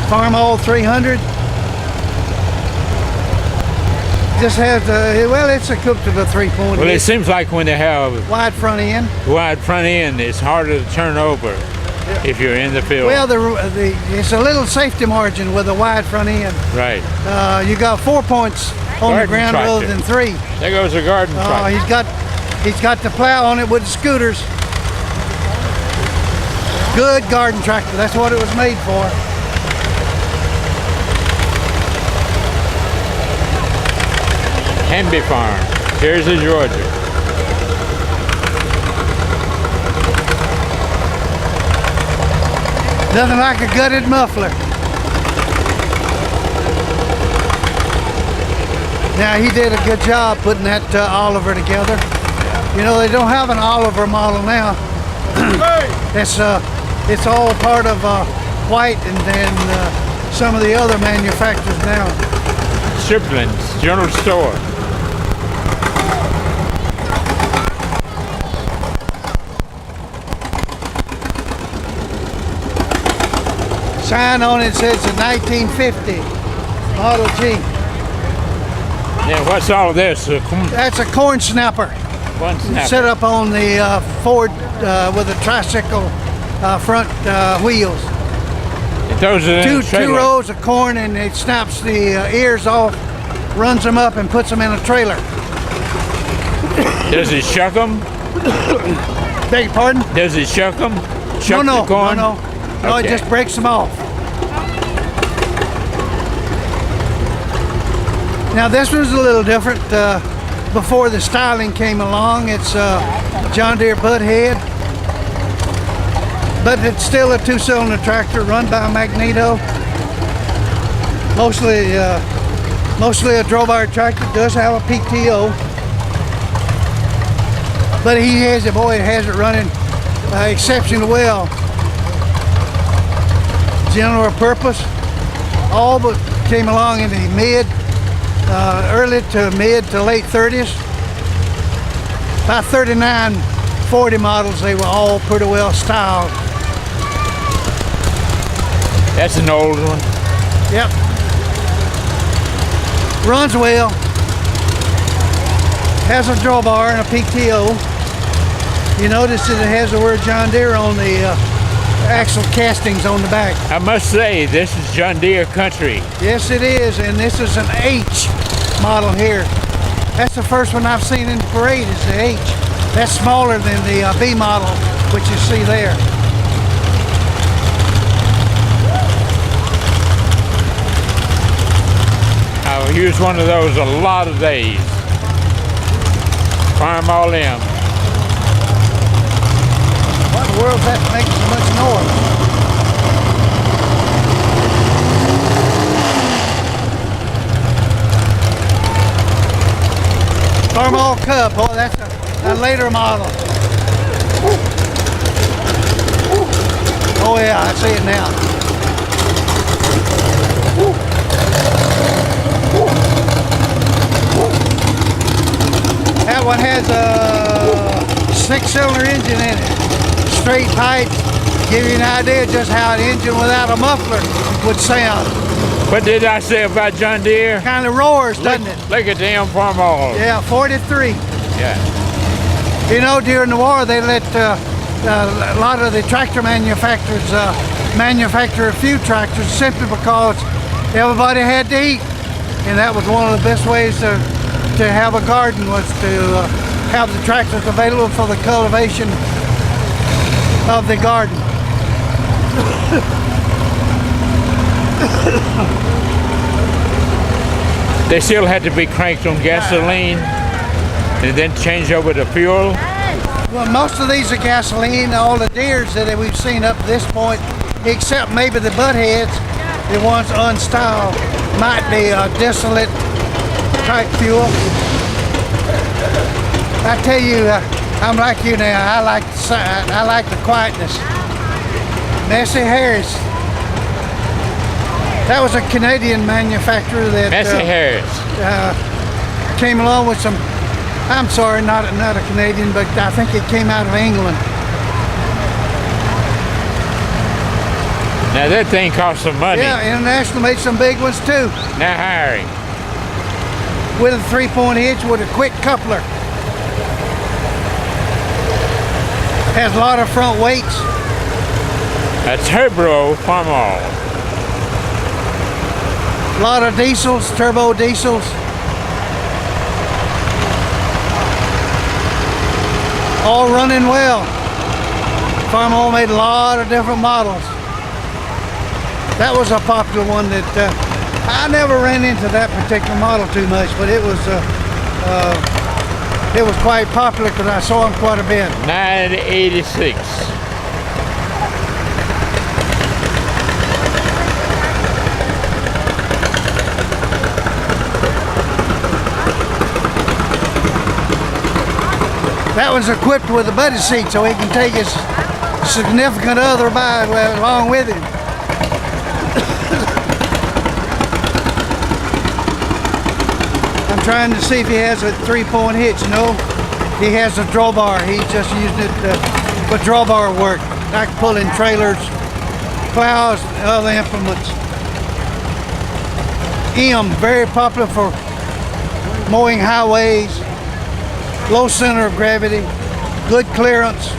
Farmall 300. Just has well, it's equipped to the 3.8. Well, it seems like when they have wide front end. It's harder to turn over if you're in the field. Well, it's a little safety margin with a wide front end. Right. You got 4 points on the ground rather than 3. There goes a garden tractor. He's got the plow on it with the scooters. Good garden tractor. That's what it was made for. Hamby Farm, Jersey, Georgia. Nothing like a gutted muffler. Now he did a good job putting that Oliver together. You know, they don't have an Oliver model now. It's all part of White and then some of the other manufacturers now. Striplin's General Store. Sign on it says a 1950 Model G. Yeah, what's all of this? That's a corn snapper. One snapper. Set up on the Ford with a tricycle front wheels. Those are two rows of corn, and it snaps the ears off, runs them up, and puts them in a trailer. Does it shuck them? Beg your pardon? Does it shuck them? Shuck No, the corn? no. No, Okay. it just breaks them off. Now this one's a little different. Before the styling came along, it's John Deere butt head, but it's still a 2-cylinder tractor run by a magneto. Mostly a drawbar tractor. Does have a PTO, but he has it. Boy, it has it running exceptionally well. General purpose. All but came along in the early to mid to late 30s. About 39, 40 models, they were all pretty well styled. That's an old one. Yep. Runs well. Has a drawbar and a PTO. You notice that it has the word John Deere on the axle castings on the back. I must say, this is John Deere country. Yes, it is, and this is an H model here. That's the first one I've seen in the parade is the H. That's smaller than the B model, which you see there. I've used one of those a lot of days. Farmall M. What in the world's that making so much noise? Farmall Cub, boy, that's a later model. Oh yeah, I see it now. That one has a 6-cylinder engine in it. Straight pipes, give you an idea just how an engine without a muffler would sound. What did I say about John Deere? Kind of roars, doesn't it? Look at them Farmall. Yeah, 43. Yeah. You know, during the war, they let a lot of the tractor manufacturers manufacture a few tractors simply because everybody had to eat. And that was one of the best ways to have a garden, was to have the tractors available for the cultivation of the garden. They still had to be cranked on gasoline and then change over to fuel. Well, most of these are gasoline. All the Deeres that we've seen up to this point, except maybe the butt heads, the ones unstyled, might be distillate type fuel. I tell you, I'm like you now. I like the quietness. Massey Harris. That was a Canadian manufacturer that Massey Harris came along with some. I'm sorry, not a Canadian, but I think it came out of England. Now that thing costs some money. Yeah, International made some big ones too. Now hiring. With a 3-point hitch with a quick coupler. Has a lot of front weights. A turbo farmall. A lot of diesels, turbo diesels. All running well. Farmall made a lot of different models. That was a popular one that I never ran into that particular model too much, but it was quite popular because I saw them quite a bit. 986. That was equipped with a buddy seat so he can take his significant other along with him. I'm trying to see if he has a 3-point hitch. No, he has a drawbar. He's just using it for drawbar work, like pulling trailers, plows, and other implements. Very popular for mowing highways, low center of gravity, good clearance.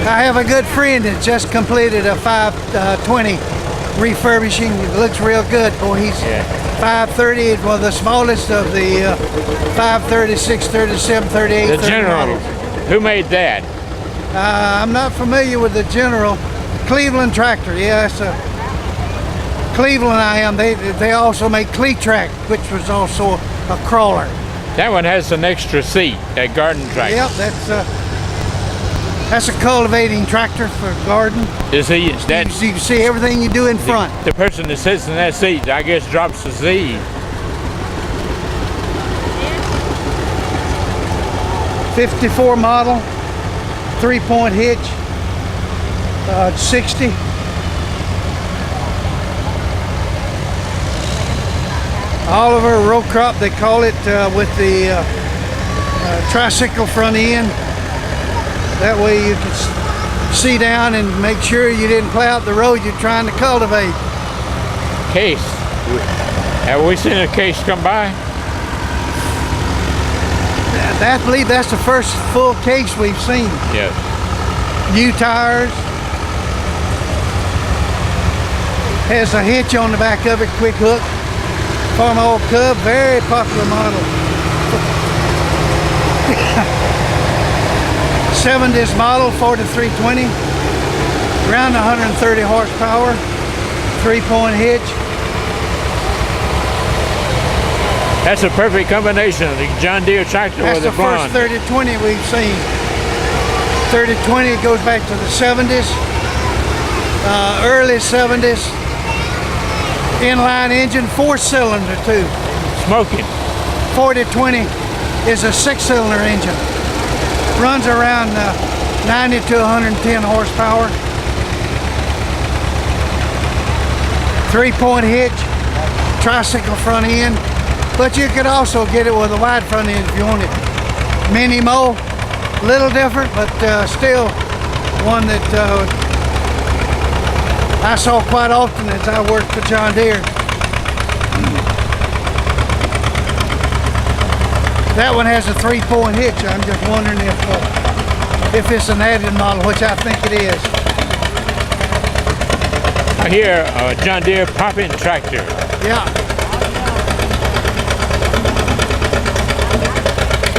I have a good friend that just completed a 520 refurbishing. It looks real good. Boy, he's 530 is one of the smallest of the 530, 630, 738. The General. Who made that? I'm not familiar with the General. Cleveland Tractor. Yeah, that's a Cleveland. I am. They also make Cle-Track, which was also a crawler. That one has an extra seat. That garden tractor. Yep, that's a cultivating tractor for garden. You see, You can see everything you do in front. the person that sits in that seat, I guess, drops the seed. 54 model, 3-point hitch, 60. Oliver row crop, they call it, with the tricycle front end. That way you can see down and make sure you didn't plow out the road you're trying to cultivate. Case. Have we seen a case come by? I believe that's the first full case we've seen. Yes. New tires. Has a hitch on the back of it, quick hook. Farmall Cub, very popular model. 70s model, 4320. Around 130 horsepower. 3-point hitch. That's a perfect combination of the John Deere tractor That's with the a blonde. first 3020 we've seen. 3020 goes back to the 70s, early 70s. Inline engine, 4-cylinder too. Smoking. 4020 is a 6-cylinder engine. Runs around 90 to 110 horsepower. 3-point hitch, tricycle front end. But you could also get it with a wide front end if you want it. Mini mow, little different, but still one that I saw quite often as I worked for John Deere. That one has a 3-point hitch. I'm just wondering if it's an added model, which I think it is. I hear a John Deere pop-in tractor. Yeah.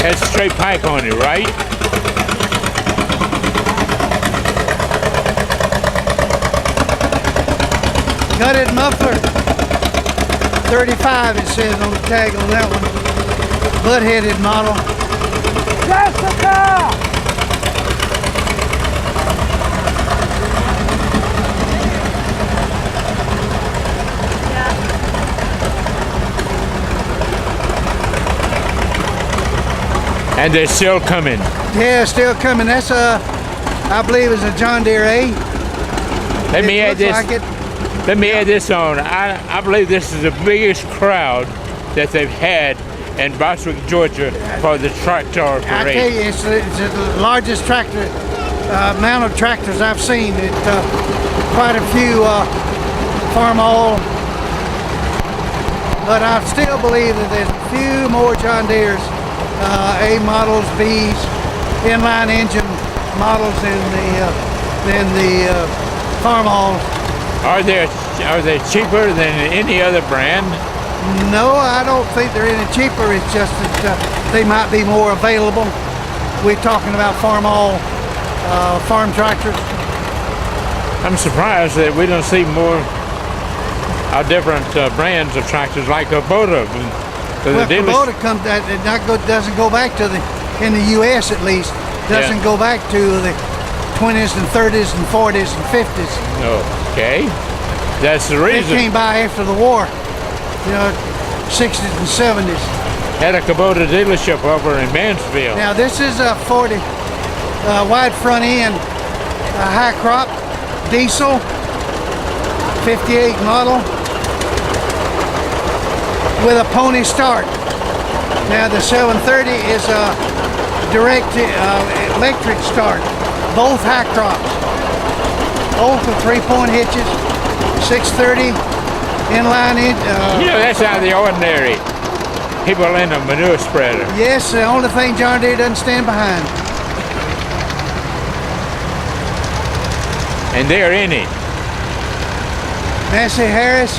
Has straight pike on it, right? Gutted muffler. 35 it says on the tag on that one. Butt-headed model. Jessica! And they're still coming. Yeah, still coming. That's I believe is a John Deere A. Let me add looks this. like it. Let me add this on. I believe this is the biggest crowd that they've had in Bostwick, Georgia for the tractor I tell parade. you, it's the largest tractor amount of tractors I've seen. Quite a few farm all, but I still believe that there's a few more John Deere's A models, B's, inline engine models than the farm alls. Are they cheaper than any other brand? No, I don't think they're any cheaper. It's just that they might be more available. We're talking about farm all, farm tractors. I'm surprised that we don't see more different brands of tractors like Kubota. Well, Kubota doesn't go back to in the U.S. at least, doesn't go back to the 20s and 30s and 40s and 50s. Okay, that's the reason. It came by after the war, 60s and 70s. Had a Kubota dealership over in Mansfield. Now this is a 40 wide front end, high crop, diesel, 58 model with a pony start. Now the 730 is a direct electric start, both high crops, both with 3-point hitches, 630 inline engine. That's out of the ordinary. People in a manure spreader. Yes, the only thing John Deere doesn't stand behind. And they're in it. Nancy Harris,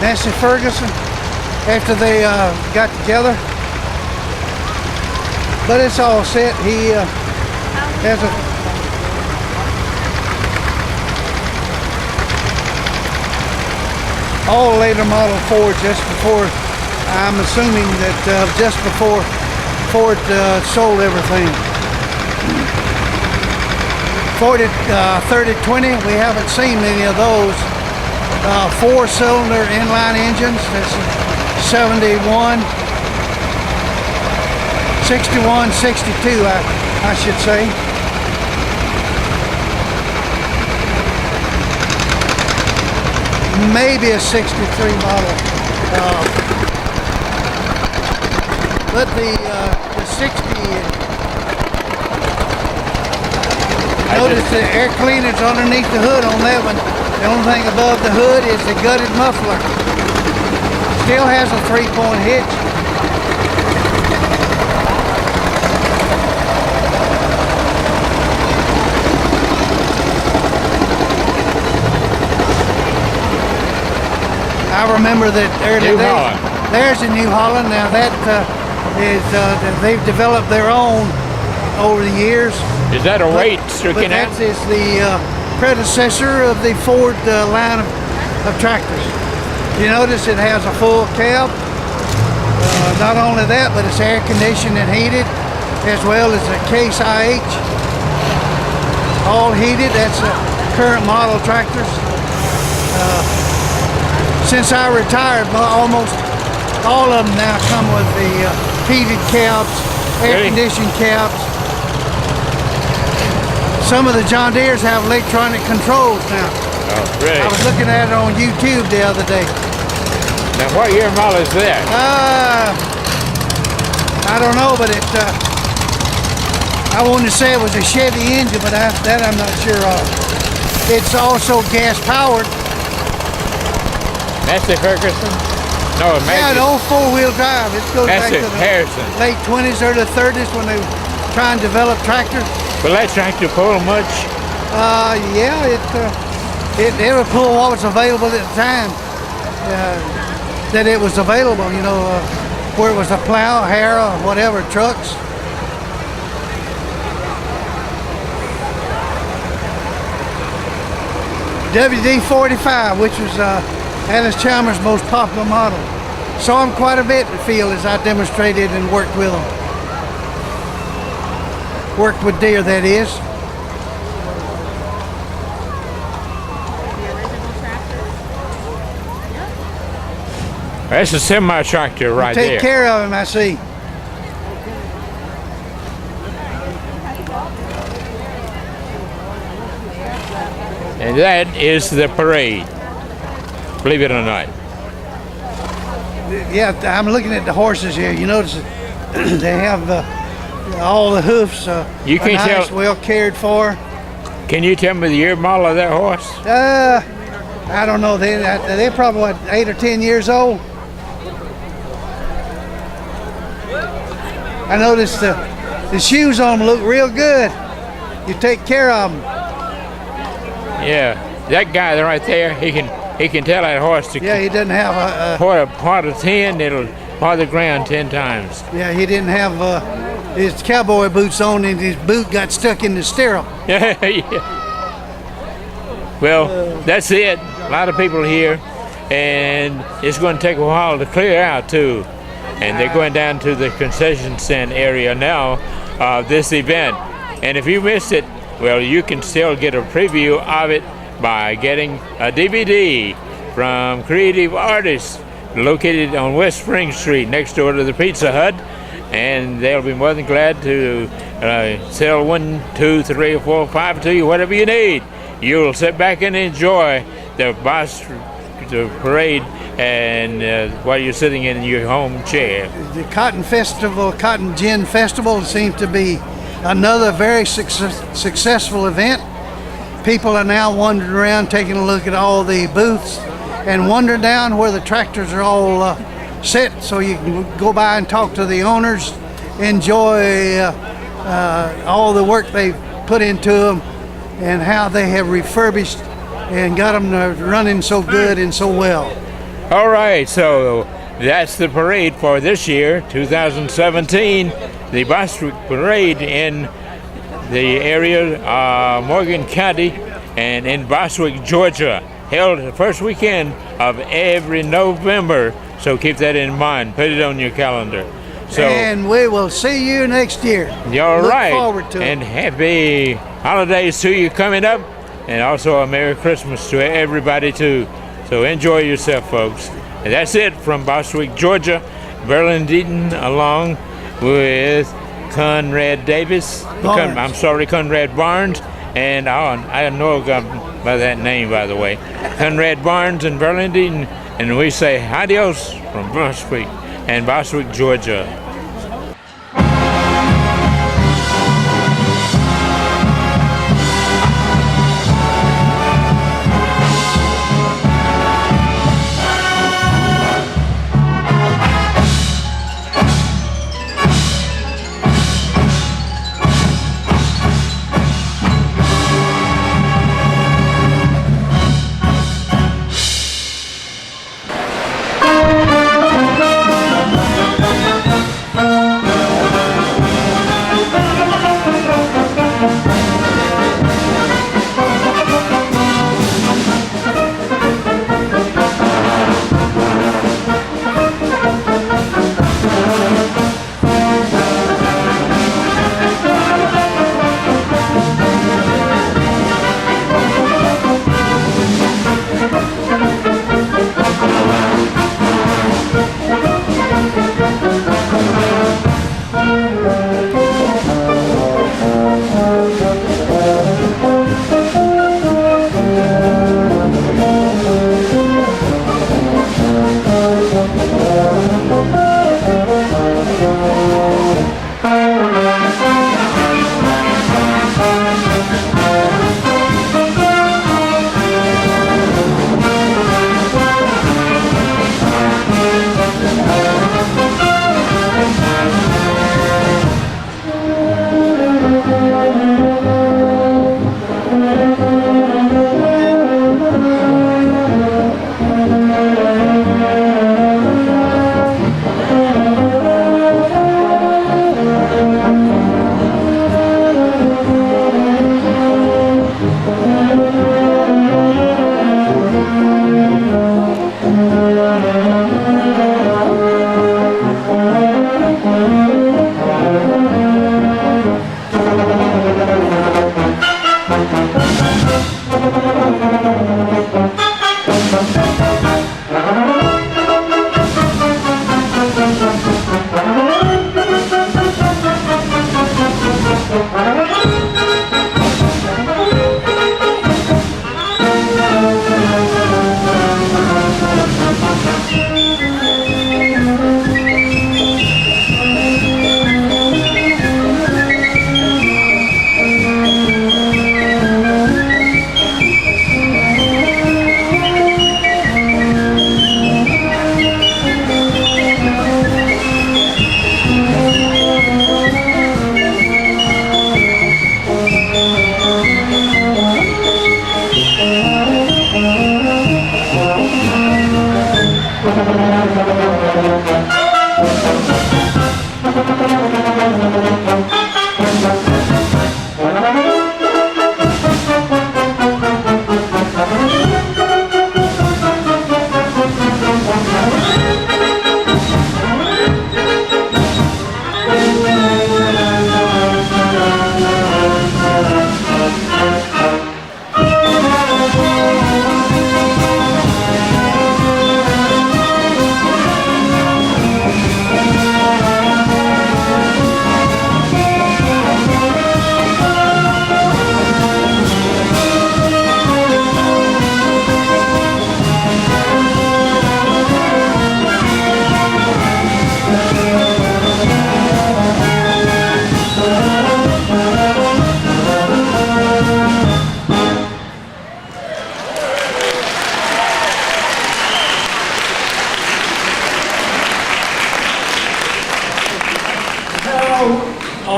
Nancy Ferguson, after they got together. But it's all set. He has all later model Ford just before, I'm assuming that just before Ford sold everything. Ford 3020, we haven't seen many of those. 4-cylinder inline engines, that's 71, 61, 62, I should say. Maybe a 63 model. But the 60, notice the air cleaner's underneath the hood on that one. The only thing above the hood is the gutted muffler. Still has a 3-point hitch. I remember that early days. There's a New Holland. Now that they've developed their own over the years. Is that a weight stricken out? That is the predecessor of the Ford line of tractors. You notice it has a full cab. Not only that, but it's air conditioned and heated, as well as a case IH. All heated. That's current model tractors. Since I retired, almost all of them now come with the heated cabs, air conditioned cabs. Some of the John Deere's have electronic controls now. Oh, really? I was looking at it on YouTube the other day. Now, what year model is that? I don't know, but I wanted to say it was a Chevy engine, but that I'm not sure of. It's also gas powered. Massey Ferguson? No, Yeah, an old 4-wheel drive. It goes back to the Harrison. late 20s or the 30s when they were trying to develop tractors. Will that tractor pull much? Yeah, it would pull what was available at the time. That it was available, where it was a plow, harrow, whatever, trucks. WD-45, which was Alice Chalmers' most popular model. Saw him quite a bit in the field as I demonstrated and worked with him. Worked with Deere, that is. That's a semi-tractor right there. Take care of him, I see. And that is the parade. believe it or not. Yeah, I'm looking at the horses here. You notice that they have all the hoofs You can't are nice, tell- well cared for. Can you tell me the year model of that horse? I don't know. They're probably what, 8 or 10 years old. I noticed the shoes on them look real good. You take care of them. Yeah, that guy right there, he can tell that horse to Yeah, he doesn't have part of 10, it'll part the ground 10 times. yeah, he didn't have his cowboy boots on, and his boot got stuck in the stirrup. Yeah. Well, that's it. A lot of people here, and it's going to take a while to clear out too. And they're going down to the concession stand area now of this event. And if you missed it, well, you can still get a preview of it by getting a DVD from Creative Artists located on West Spring Street next door to the Pizza Hut. And they'll be more than glad to sell 1, 2, 3, or 4, 5 to you, whatever you need. You'll sit back and enjoy the parade and while you're sitting in your home chair. The Cotton Gin Festival seems to be another very successful event. People are now wandering around taking a look at all the booths and wandering down where the tractors are all set, so you can go by and talk to the owners, enjoy all the work they've put into them and how they have refurbished and got them running so good and so well. All right, so that's the parade for this year, 2017, the Bostwick Parade in the area of Morgan County and in Bostwick, Georgia, held the first weekend of every November. So keep that in mind. Put it on your calendar. So, and we will see you next year. You're Look right. forward to and it. happy holidays to you coming up, and also a Merry Christmas to everybody too. So enjoy yourself, folks. And that's it from Bostwick, Georgia. Berlin Deaton along with Conrad Davis. Conrad Barnes. And I know a guy by that name, by the way. Conrad Barnes and Berlin Deaton. And we say adios from Bostwick and Bostwick, Georgia.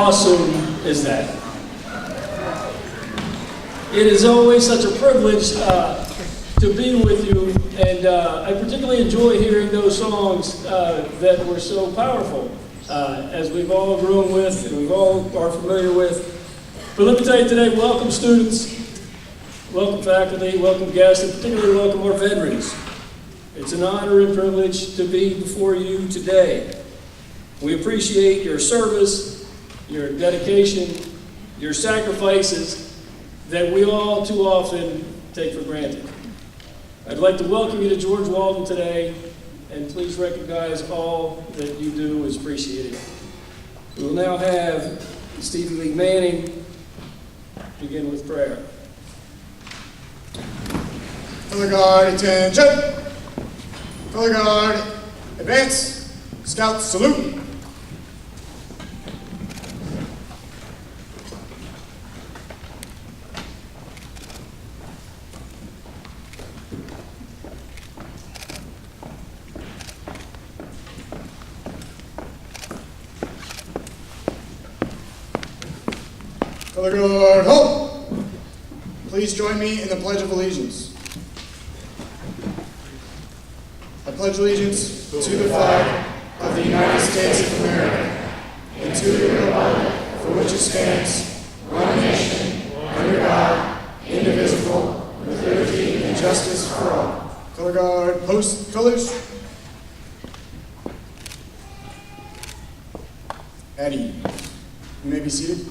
awesome is that? It is always such a privilege to be with you, and I particularly enjoy hearing those songs that were so powerful, as we've all grown with and we all are familiar with. But let me tell you today, welcome students, welcome faculty, welcome guests, and particularly welcome our veterans. It's an honor and privilege to be before you today. We appreciate your service, your dedication, your sacrifices that we all too often take for granted. I'd like to welcome you to George Walton today, and please recognize all that you do is appreciated. We will now have Stevie Lee Manning begin with prayer. Color guard, attention! Color guard, advance! Scout, salute! Color guard, halt! Please join me in the Pledge of Allegiance. I pledge allegiance to the flag of the United States of America and to the republic for which it stands, one nation, under God, indivisible, with liberty and justice for all. Color guard, post colors. Eddie, you may be seated.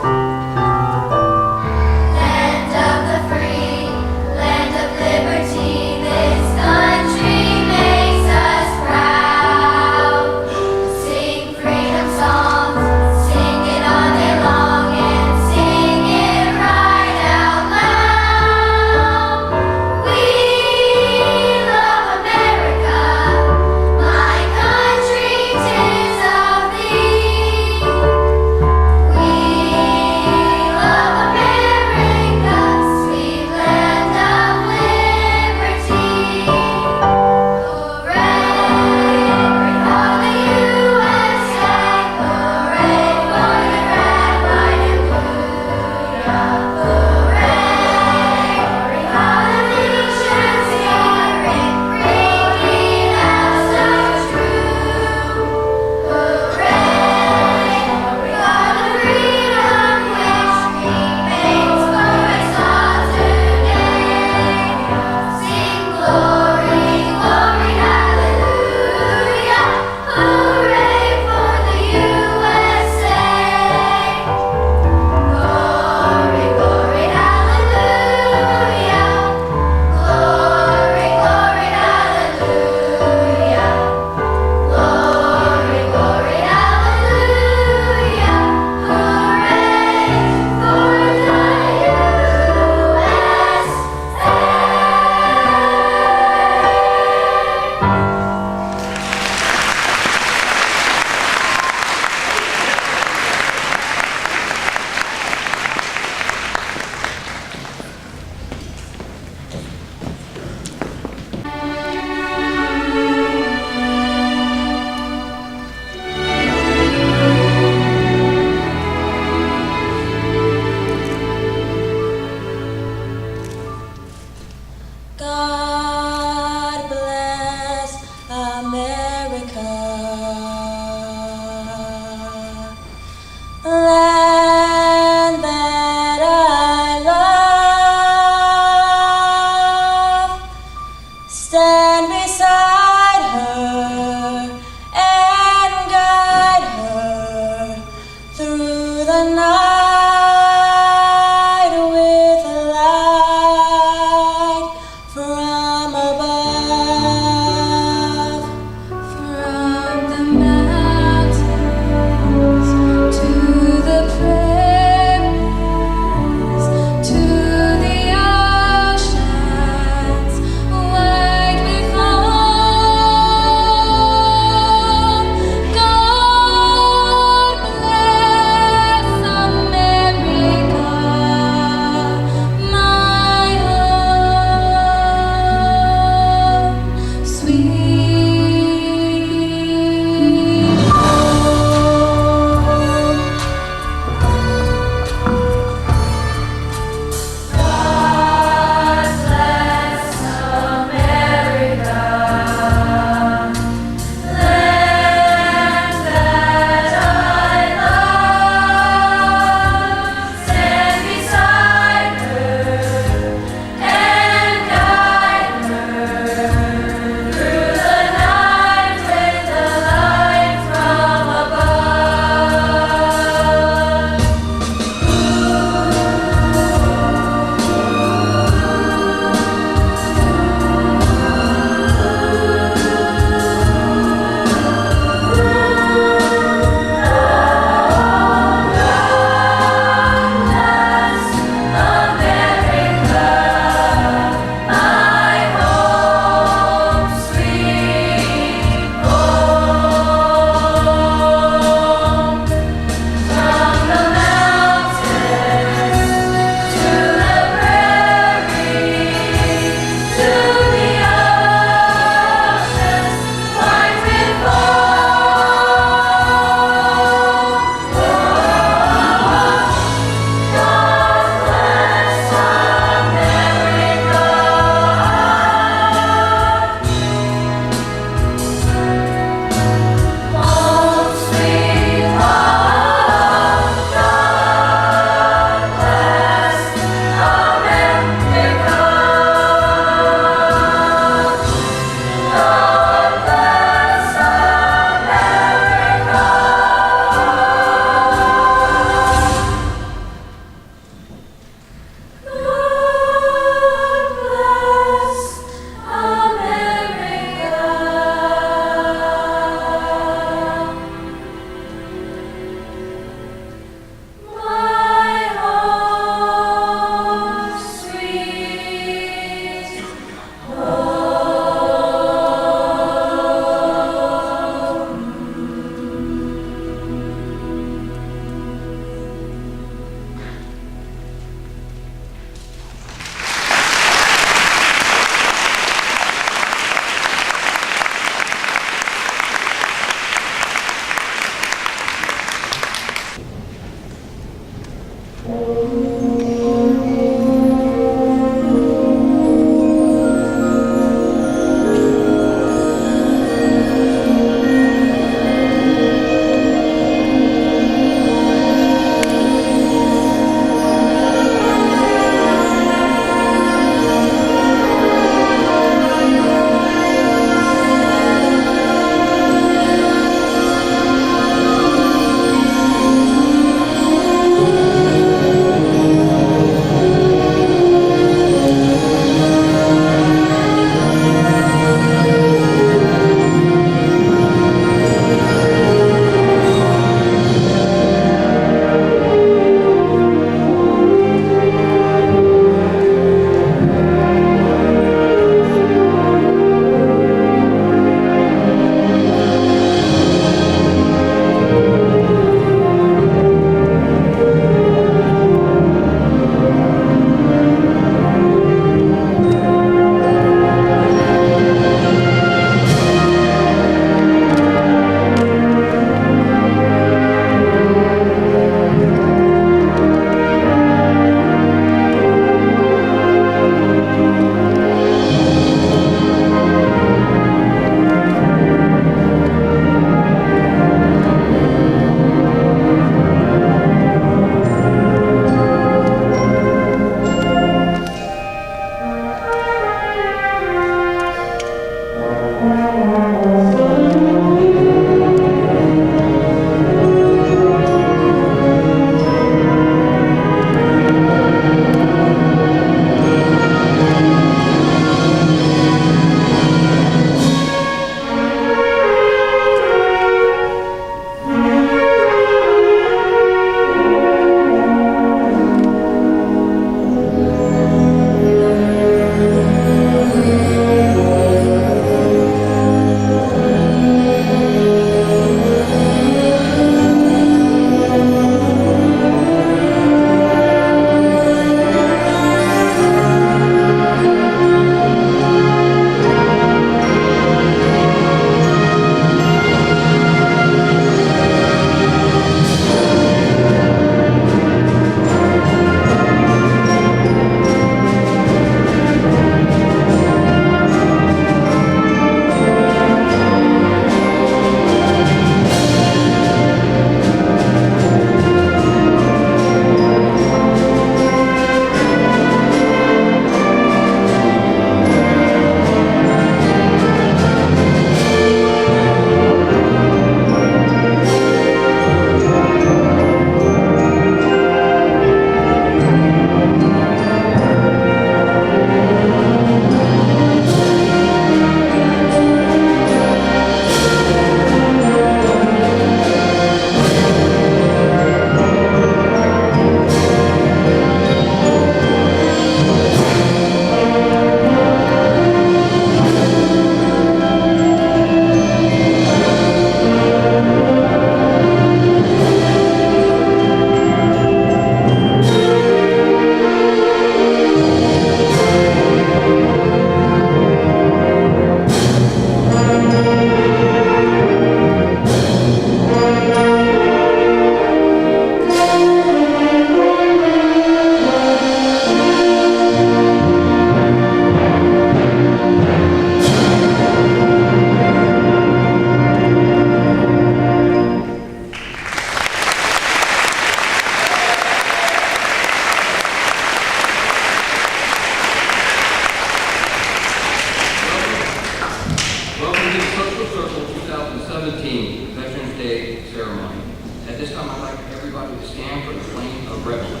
stand for the flame of reverence.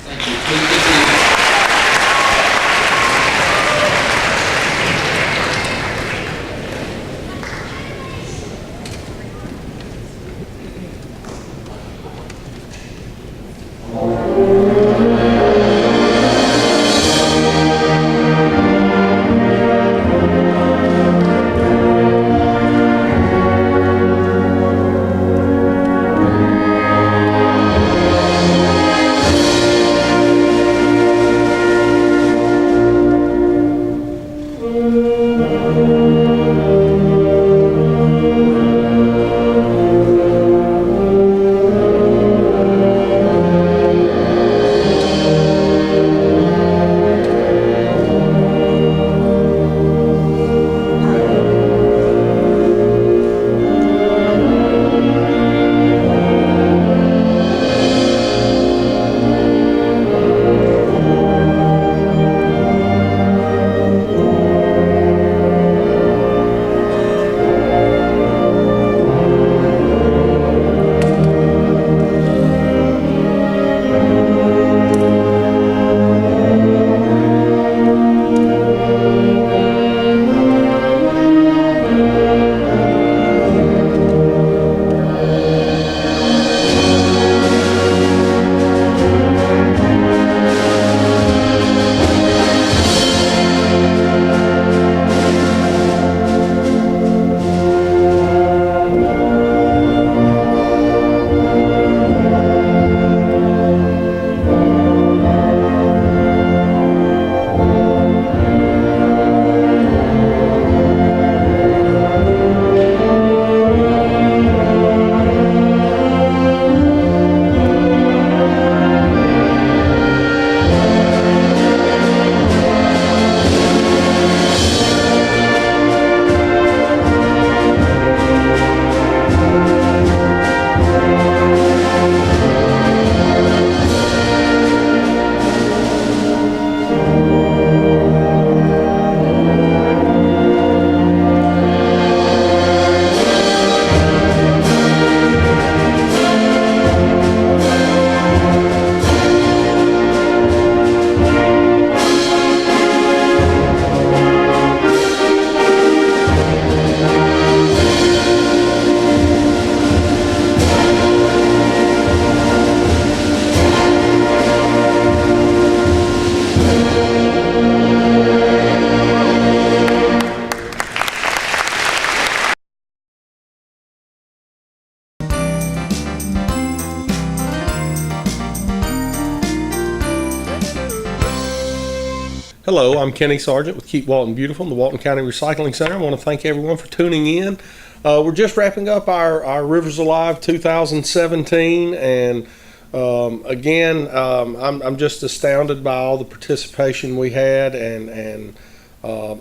Thank you. Please be seated. Hello, I'm Kenny Sargent with Keep Walton Beautiful in the Walton County Recycling Center. I want to thank everyone for tuning in. We're just wrapping up our Rivers Alive 2017, and I'm just astounded by all the participation we had, and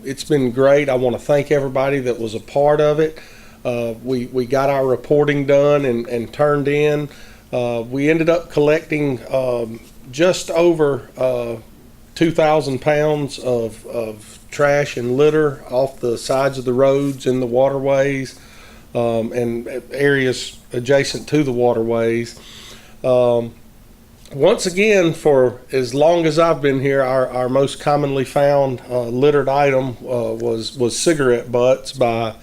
it's been great. I want to thank everybody that was a part of it. We got our reporting done and turned in. We ended up collecting just over 2,000 pounds of trash and litter off the sides of the roads in the waterways and areas adjacent to the waterways. Once again, for as long as I've been here, our most commonly found littered item was cigarette butts by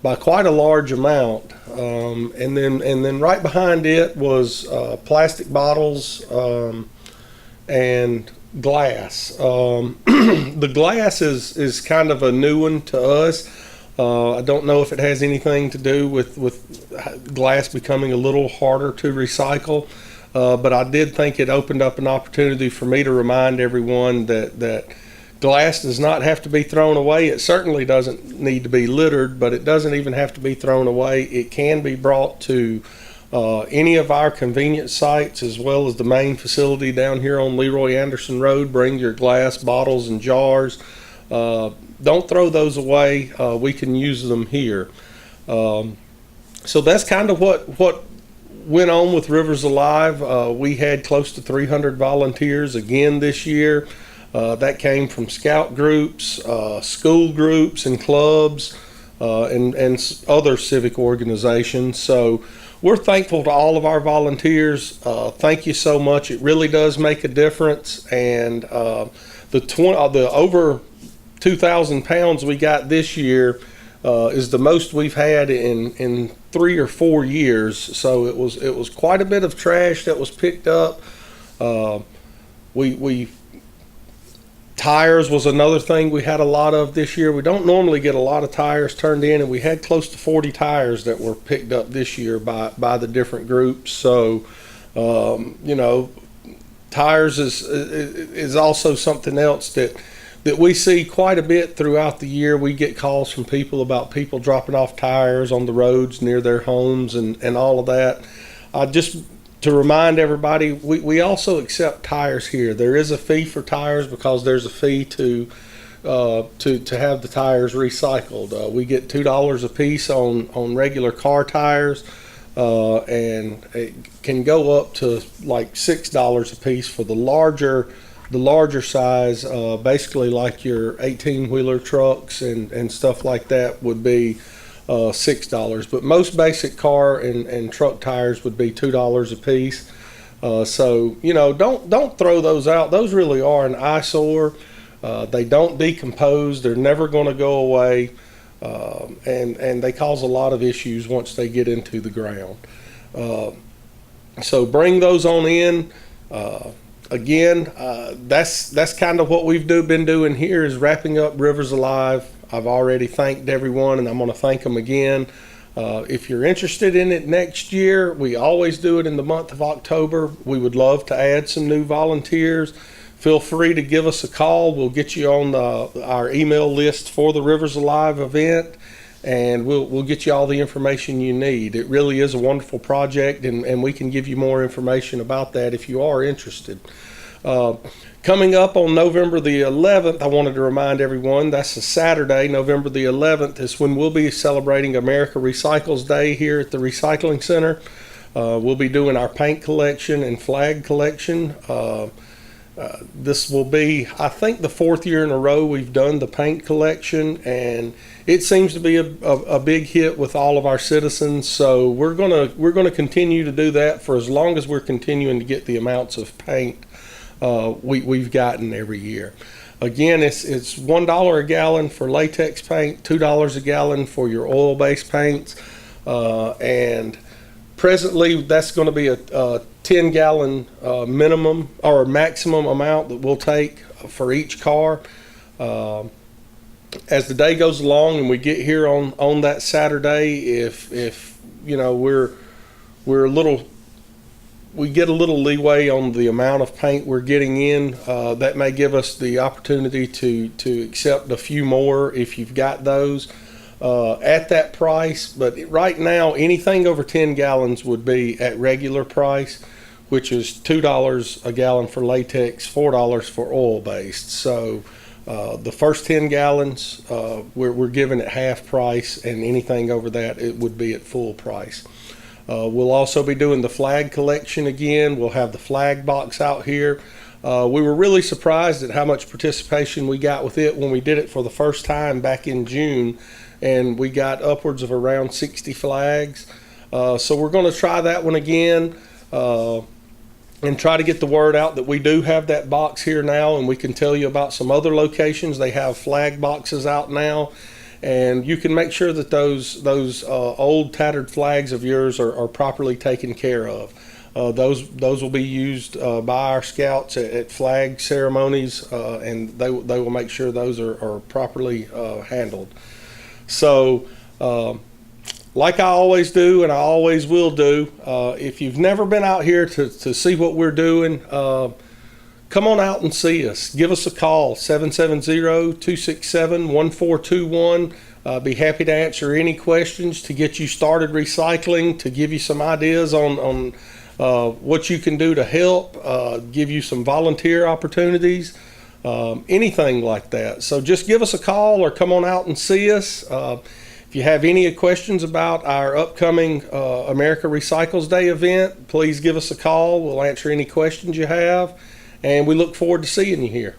quite a large amount, and then right behind it was plastic bottles and glass. The glass is kind of a new one to us. I don't know if it has anything to do with glass becoming a little harder to recycle, but I did think it opened up an opportunity for me to remind everyone that Glass does not have to be thrown away. It certainly doesn't need to be littered, but it doesn't even have to be thrown away. It can be brought to any of our convenience sites, as well as the main facility down here on Leroy Anderson Road. Bring your glass bottles and jars. Don't throw those away. We can use them here. So that's kind of what went on with Rivers Alive. We had close to 300 volunteers again this year. That came from scout groups, school groups and clubs, and other civic organizations. So we're thankful to all of our volunteers. Thank you so much. It really does make a difference. And the over 2,000 pounds we got this year is the most we've had in 3 or 4 years. So it was quite a bit of trash that was picked up. Tires was another thing we had a lot of this year. We don't normally get a lot of tires turned in, and we had close to 40 tires that were picked up this year by the different groups. So, tires is also something else that we see quite a bit throughout the year. We get calls from people about people dropping off tires on the roads near their homes and all of that. Just to remind everybody, we also accept tires here. There is a fee for tires because there's a fee to have the tires recycled. We get $2 a piece on regular car tires, and it can go up to like $6 a piece for the larger size. Basically like your 18-wheeler trucks and stuff like that would be $6, but most basic car and truck tires would be $2 a piece. So don't throw those out. Those really are an eyesore. They don't decompose. They're never going to go away, and they cause a lot of issues once they get into the ground. So bring those on in. Again, that's kind of what we've been doing here, is wrapping up Rivers Alive. I've already thanked everyone, and I'm going to thank them again. If you're interested in it next year, we always do it in the month of October. We would love to add some new volunteers. Feel free to give us a call. We'll get you on our email list for the Rivers Alive event, and we'll get you all the information you need. It really is a wonderful project, and we can give you more information about that if you are interested. Coming up on November the 11th, I wanted to remind everyone, that's a Saturday, November the 11th, is when we'll be celebrating America Recycles Day here at the Recycling Center. We'll be doing our paint collection and flag collection. This will be, I think, the 4th year in a row we've done the paint collection, and it seems to be a big hit with all of our citizens. So we're gonna continue to do that for as long as we're continuing to get the amounts of paint we've gotten every year. Again, it's $1 a gallon for latex paint, $2 a gallon for your oil-based paints, and presently that's going to be a 10-gallon minimum or maximum amount that we'll take for each car. As the day goes along and we get here on that Saturday, if we get a little leeway on the amount of paint we're getting in, that may give us the opportunity to accept a few more if you've got those at that price. But right now, anything over 10 gallons would be at regular price, which is $2 a gallon for latex, $4 for oil-based. So the first 10 gallons, we're giving it half price, and anything over that, it would be at full price. We'll also be doing the flag collection again. We'll have the flag box out here. We were really surprised at how much participation we got with it when we did it for the first time back in June, and we got upwards of around 60 flags. So we're going to try that one again and try to get the word out that we do have that box here now, and we can tell you about some other locations. They have flag boxes out now, and you can make sure that those old tattered flags of yours are properly taken care of. Those will be used by our scouts at flag ceremonies, and they will make sure those are properly handled. So like I always do, and I always will do, if you've never been out here to see what we're doing, come on out and see us. Give us a call, 770-267-1421. Be happy to answer any questions, to get you started recycling, to give you some ideas on what you can do to help, give you some volunteer opportunities, anything like that. So just give us a call or come on out and see us. If you have any questions about our upcoming America Recycles Day event, please give us a call. We'll answer any questions you have, and we look forward to seeing you here.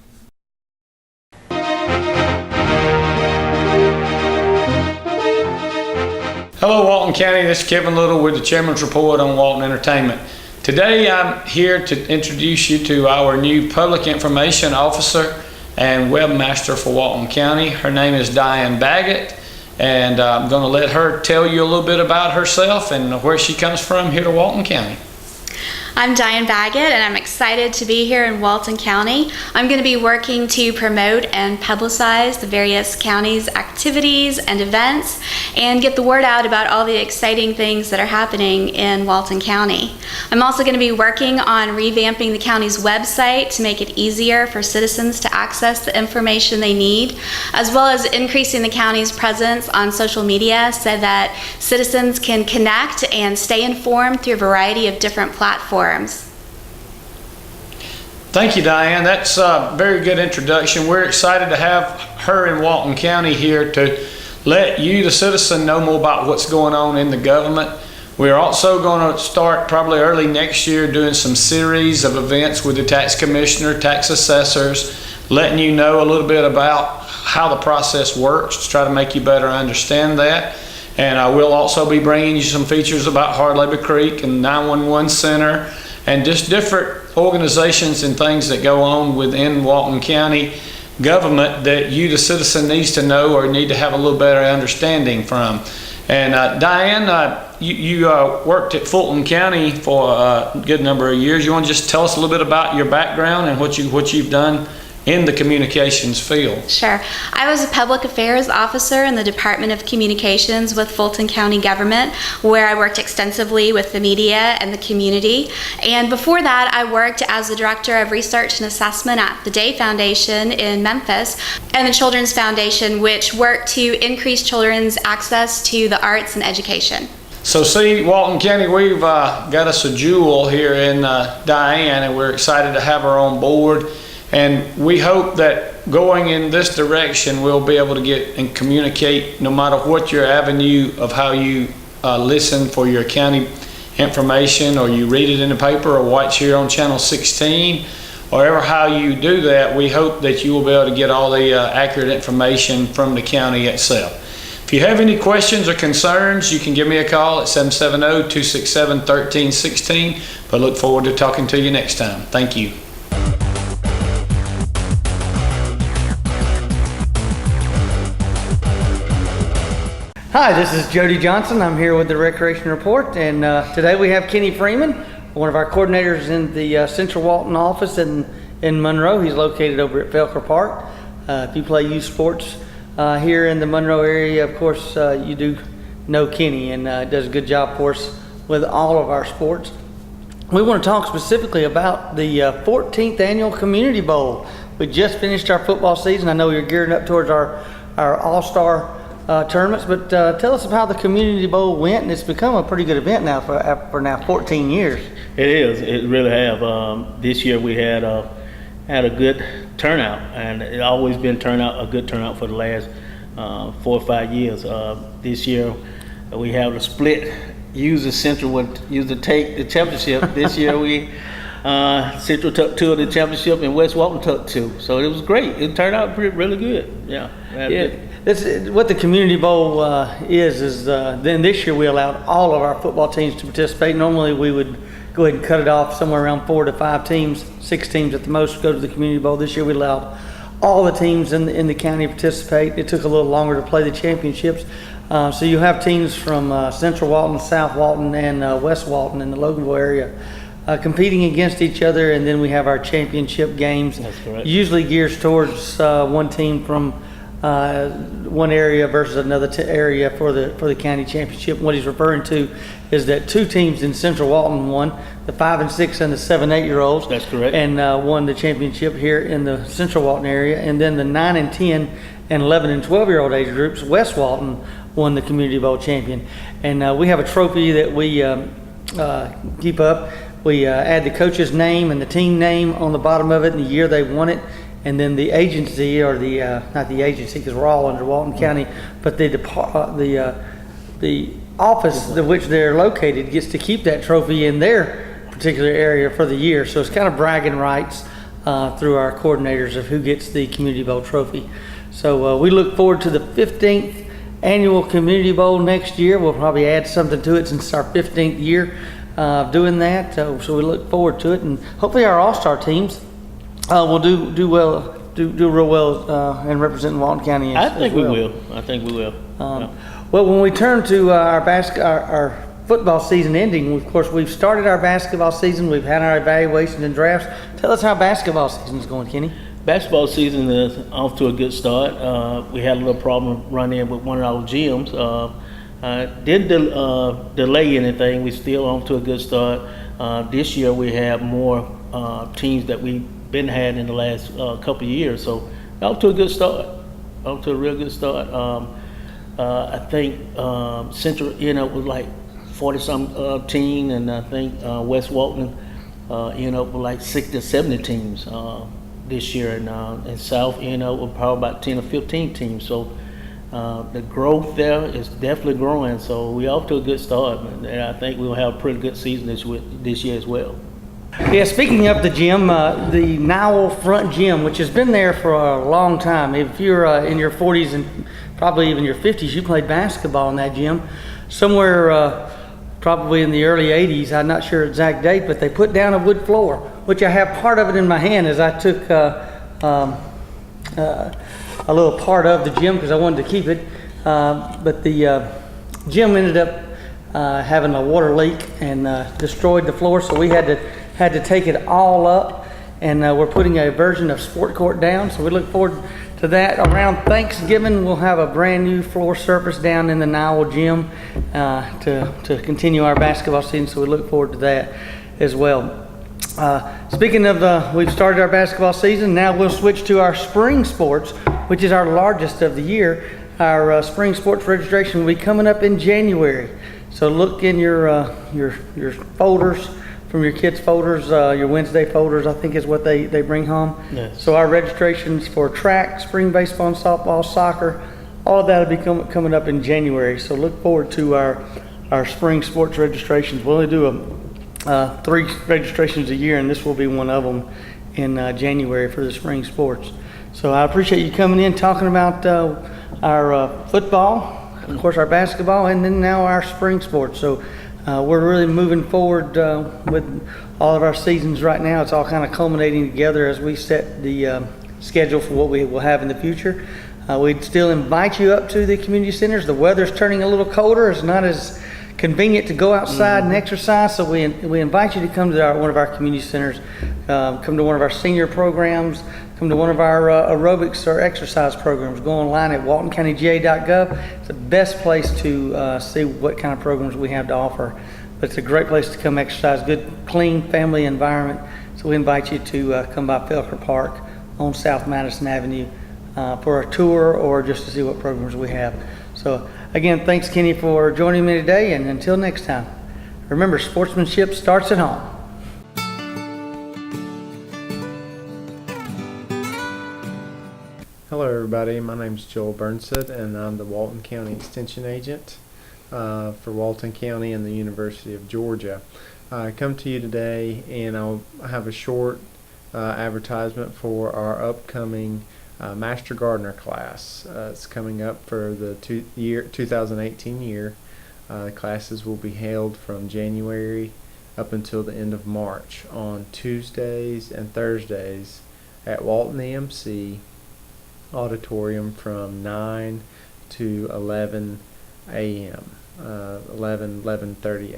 Hello Walton County, this is Kevin Little with the Chairman's Report on Walton Entertainment. Today I'm here to introduce you to our new Public Information Officer and Webmaster for Walton County. Her name is Diane Baggett, and I'm going to let her tell you a little bit about herself and where she comes from here to Walton County. I'm Diane Baggett, and I'm excited to be here in Walton County. I'm going to be working to promote and publicize the various counties' activities and events and get the word out about all the exciting things that are happening in Walton County. I'm also going to be working on revamping the county's website to make it easier for citizens to access the information they need, as well as increasing the county's presence on social media so that citizens can connect and stay informed through a variety of different platforms. Thank you, Diane. That's a very good introduction. We're excited to have her in Walton County here to let you, the citizen, know more about what's going on in the government. We're also going to start probably early next year doing some series of events with the tax commissioner, tax assessors, letting you know a little bit about how the process works to try to make you better understand that. And I will also be bringing you some features about Hard Labor Creek and 911 Center and just different organizations and things that go on within Walton County government that you, the citizen, needs to know or need to have a little better understanding from. And Diane, you worked at Fulton County for a good number of years. You want to just tell us a little bit about your background and what you've done in the communications field? Sure. I was a public affairs officer in the Department of Communications with Fulton County government, where I worked extensively with the media and the community. And before that, I worked as the Director of Research and Assessment at the Day Foundation in Memphis and the Children's Foundation, which worked to increase children's access to the arts and education. So see, Walton County, we've got us a jewel here in Diane, and we're excited to have her on board. And we hope that going in this direction, we'll be able to get and communicate no matter what your avenue of how you listen for your county information, or you read it in the paper or watch here on Channel 16, or ever how you do that, we hope that you will be able to get all the accurate information from the county itself. If you have any questions or concerns, you can give me a call at 770-267-1316. But look forward to talking to you next time. Thank you. Hi, this is Jody Johnson. I'm here with the Recreation Report, and today we have Kenny Freeman, one of our coordinators in the Central Walton office in Monroe. He's located over at Felker Park. If you play youth sports here in the Monroe area, of course, you do know Kenny, and does a good job for us with all of our sports. We want to talk specifically about the 14th Annual Community Bowl. We just finished our football season. I know you're gearing up towards our All-Star tournaments, but tell us about how the Community Bowl went, and it's become a pretty good event now for now 14 years. It is. It really have. This year we had a good turnout, and it always been a good turnout for the last 4 or 5 years. This year we have a split. Usually Central would take the championship. This year we Central took 2 of the championship, and West Walton took 2. So it was great. It turned out really good. Yeah. This what the Community Bowl is then this year we allowed all of our football teams to participate. Normally we would go ahead and cut it off somewhere around 4 to 5 teams, 6 teams at the most go to the Community Bowl. This year we allowed all the teams in the county to participate. It took a little longer to play the championships. So you have teams from Central Walton, South Walton, and West Walton in the Loganville area competing against each other, and then we have our championship games. That's correct. Usually gears towards one team from one area versus another area for the county championship. What he's referring to is that 2 teams in Central Walton won, the 5 and 6 and the 7-8-year-olds. That's correct. And won the championship here in the Central Walton area. And then the 9 and 10 and 11 and 12-year-old age groups, West Walton won the Community Bowl champion. And we have a trophy that we keep up. We add the coach's name and the team name on the bottom of it and the year they won it. And then the agency, or the not the agency because we're all under Walton County, but the office in which they're located gets to keep that trophy in their particular area for the year. So it's kind of bragging rights through our coordinators of who gets the Community Bowl trophy. So we look forward to the 15th annual Community Bowl next year. We'll probably add something to it since it's our 15th year doing that. So we look forward to it, and hopefully our all-star teams will do real well in representing Walton County. I think we will. Yeah. Well, when we turn to our football season ending, of course, we've started our basketball season. We've had our evaluations and drafts. Tell us how basketball season is going, Kenny. Basketball season is off to a good start. We had a little problem running with one of our gyms. Didn't delay anything. We still off to a good start. This year we have more teams that we've been had in the last couple of years. So off to a good start. Off to a real good start. I think Central, was like 40-some team, and I think West Walton, with like 60 or 70 teams this year, and South, with probably about 10 or 15 teams. So the growth there is definitely growing. So we're off to a good start, and I think we'll have a pretty good season this year as well. Yeah, speaking of the gym, the Nowell Front Gym, which has been there for a long time. If you're in your 40s and probably even your 50s, you played basketball in that gym. Somewhere probably in the early 80s, I'm not sure exact date, but they put down a wood floor, which I have part of it in my hand as I took a little part of the gym because I wanted to keep it. But the gym ended up having a water leak and destroyed the floor, so we had to take it all up, and we're putting a version of Sport Court down, so we look forward to that. Around Thanksgiving, we'll have a brand new floor surface down in the Nowell gym to continue our basketball season, so we look forward to that as well. Speaking of, we've started our basketball season. Now we'll switch to our spring sports, which is our largest of the year. Our spring sports registration will be coming up in January. So look in your folders, from your kids' folders, your Wednesday folders, I think is what they bring home. Yes. So our registrations for track, spring baseball and softball, soccer, all of that will be coming up in January. So look forward to our spring sports registrations. We'll only do 3 registrations a year, and this will be one of them in January for the spring sports. So I appreciate you coming in, talking about our football, of course our basketball, and then now our spring sports. So we're really moving forward with all of our seasons right now. It's all kind of culminating together as we set the schedule for what we will have in the future. We'd still invite you up to the community centers. The weather's turning a little colder. It's not as convenient to go outside and exercise, so we invite you to come to one of our community centers, come to one of our senior programs, come to one of our aerobics or exercise programs. Go online at waltoncountyga.gov. It's the best place to see what kind of programs we have to offer. But it's a great place to come exercise, good, clean family environment. So we invite you to come by Felker Park on South Madison Avenue for a tour or just to see what programs we have. So again, thanks Kenny for joining me today, and until next time, remember, sportsmanship starts at home. Hello everybody, my name is Joel Burnsett and I'm the Walton County Extension Agent for Walton County and the University of Georgia. I come to you today and I'll have a short advertisement for our upcoming Master Gardener class. It's coming up for the 2018 year. Classes will be held from January up until the end of March on Tuesdays and Thursdays at Walton EMC Auditorium from 9 to 11 a.m. 11:30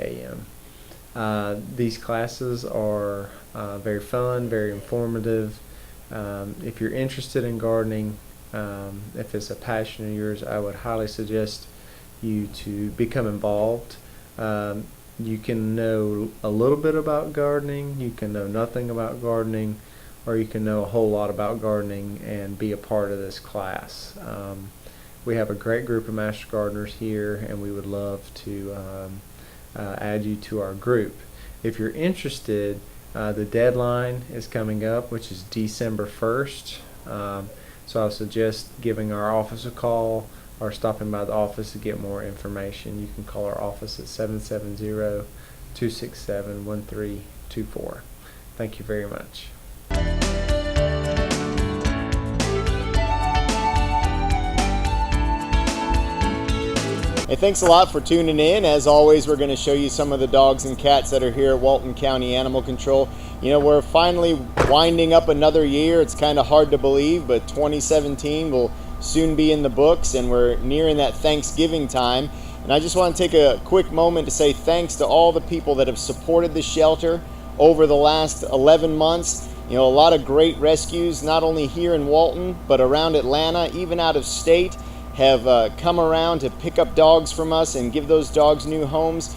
a.m. These classes are very fun, very informative. If you're interested in gardening, If it's a passion of yours, I would highly suggest you to become involved. You can know a little bit about gardening, you can know nothing about gardening, or you can know a whole lot about gardening and be a part of this class. We have a great group of master gardeners here, and we would love to add you to our group. If you're interested, the deadline is coming up, which is December 1st. So I suggest giving our office a call or stopping by the office to get more information. You can call our office at 770-267-1324. Thank you very much. Hey, thanks a lot for tuning in. As always, we're going to show you some of the dogs and cats that are here at Walton County Animal Control. You know, we're finally winding up another year. It's kind of hard to believe, but 2017 will soon be in the books, and we're nearing that Thanksgiving time. And I just want to take a quick moment to say thanks to all the people that have supported the shelter over the last 11 months. You know, a lot of great rescues, not only here in Walton, but around Atlanta, even out of state, have come around to pick up dogs from us and give those dogs new homes.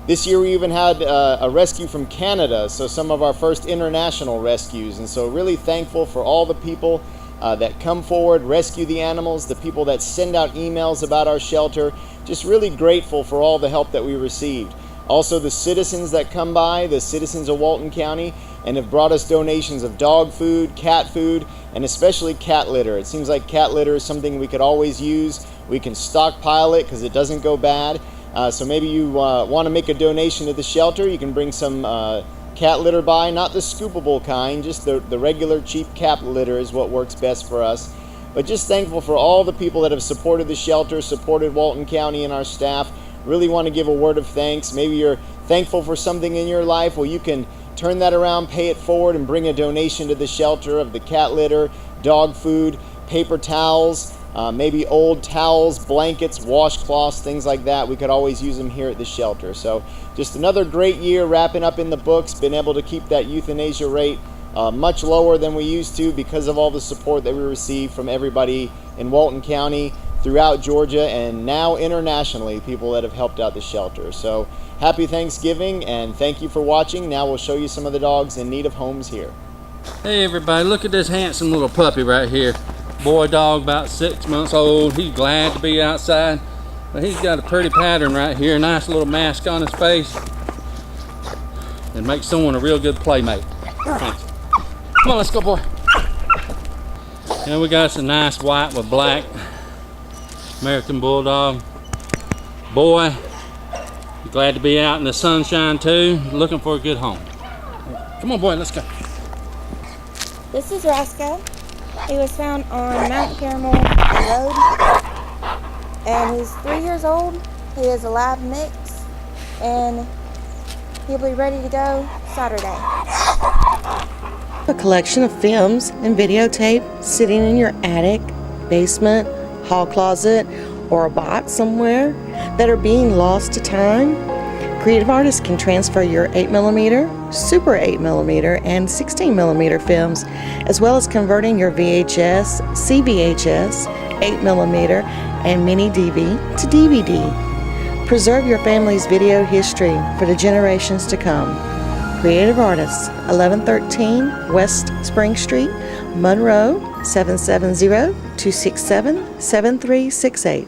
This year we even had a rescue from Canada, so some of our first international rescues. And so really thankful for all the people that come forward, rescue the animals, the people that send out emails about our shelter. Just really grateful for all the help that we received. Also the citizens that come by, the citizens of Walton County, and have brought us donations of dog food, cat food, and especially cat litter. It seems like cat litter is something we could always use. We can stockpile it because it doesn't go bad. So maybe you want to make a donation to the shelter. You can bring some cat litter by, not the scoopable kind, just the regular cheap cat litter is what works best for us. But just thankful for all the people that have supported the shelter, supported Walton County and our staff. Really want to give a word of thanks. Maybe you're thankful for something in your life. Well, you can turn that around, pay it forward, and bring a donation to the shelter of the cat litter, dog food, paper towels, maybe old towels, blankets, washcloths, things like that. We could always use them here at the shelter. So just another great year wrapping up in the books. Been able to keep that euthanasia rate much lower than we used to because of all the support that we receive from everybody in Walton County, throughout Georgia, and now internationally, people that have helped out the shelter. So happy Thanksgiving, and thank you for watching. Now we'll show you some of the dogs in need of homes here. Hey everybody, look at this handsome little puppy right here. Boy dog, about 6 months old. He's glad to be outside, but he's got a pretty pattern right here, nice little mask on his face, and makes someone a real good playmate. Come on, let's go, boy. And we got some nice white with black American Bulldog. Boy, glad to be out in the sunshine too, looking for a good home. Come on, boy, let's go. This is Roscoe. He was found on Mount Carmel Road, and he's 3 years old. He is a live mix, and he'll be ready to go Saturday. A collection of films and videotape sitting in your attic, basement, hall closet, or a box somewhere that are being lost to time? Creative artists can transfer your 8mm, Super 8mm, and 16mm films, as well as converting your VHS, CVHS, 8mm, and mini DV to DVD. Preserve your family's video history for the generations to come. Creative Artists, 1113 West Spring Street, Monroe, 770-267-7368.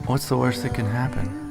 What's the worst that can happen?